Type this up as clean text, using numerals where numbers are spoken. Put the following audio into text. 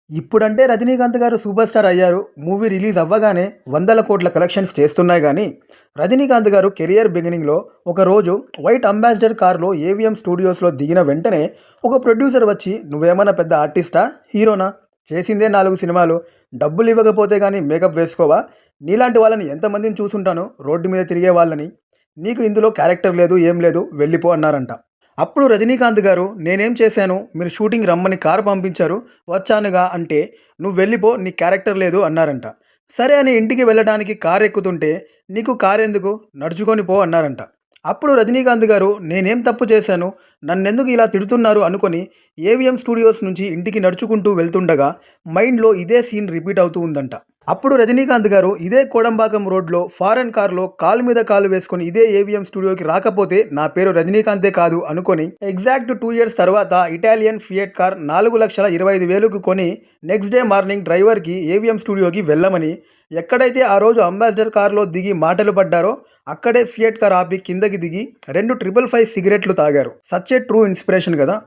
ఇప్పుడంటే రజనీకాంత్ గారు super star అయ్యారు. మూవీ రిలీజ్ అవ్వగానే వందల కోట్ల కలెక్షన్స్ చేస్తున్నాయి గానీ, రజనీకాంత్ గారు కెరియర్ బిగినింగ్‌లో ఒకరోజు వైట్ అంబాసిడర్ కార్‌లో ఏవిఎం స్టూడియోస్‌లో దిగిన వెంటనే ఒక ప్రొడ్యూసర్ వచ్చి "నువ్వేమన్నా పెద్ద ఆర్టిస్టా? హీరోనా? చేసిందే 4 సినిమాలు. డబ్బులు ఇవ్వకపోతే గానీ మేకప్ వేసుకోవా? నీలాంటి వాళ్ళని ఎంతమందిని చూసుంటాను రోడ్డు మీద తిరిగే వాళ్ళని. నీకు ఇందులో క్యారెక్టర్ లేదు, ఏం లేదు. వెళ్ళిపో" అన్నారంట. అప్పుడు రజనీకాంత్ గారు "నేనేం చేశాను? మీరు షూటింగ్ రమ్మని కారు పంపించారు. వచ్చానుగా" అంటే "నువ్వు వెళ్ళిపో, నీకు క్యారెక్టర్ లేదు" అన్నారంట. సరే అని ఇంటికి వెళ్ళడానికి కారు ఎక్కుతుంటే "నీకు కారెందుకు? నడుచుకొని పో" అన్నారంట. అప్పుడు రజనీకాంత్ గారు "నేనేం తప్పు చేశాను? నన్నెందుకు ఇలా తిడుతున్నారు" అనుకొని ఏవిఎం స్టూడియోస్ నుంచి ఇంటికి నడుచుకుంటూ వెళ్తుండగా మైండ్‌లో ఇదే సీన్ రిపీట్ అవుతూ ఉందంట. అప్పుడు రజనీకాంత్ గారు ఇదే కోడంబాకం రోడ్‌లో ఫారెన్ కార్‌లో కాలు మీద కాలు వేసుకొని ఇదే ఏవిఎం స్టూడియోకి రాకపోతే నా పేరు రజనీకాంతే కాదు అనుకొని ఎగ్జాక్ట్ 2 ఇయర్స్ తర్వాత ఇటాలియన్ ఫియట్ కార్ 4,25,000కి కొని నెక్స్ట్ డే మార్నింగ్ డ్రైవర్‌కి ఏవిఎం స్టూడియోకి వెళ్ళమని, ఎక్కడైతే ఆ రోజు అంబాసిడర్ కార్‌లో దిగి మాటలు పడ్డారో అక్కడే ఫియట్ కార్ ఆపి కిందకి దిగి 2 555 సిగరెట్లు తాగారు. సచ్ ఏ ట్రూ ఇన్స్పిరేషన్ కదా!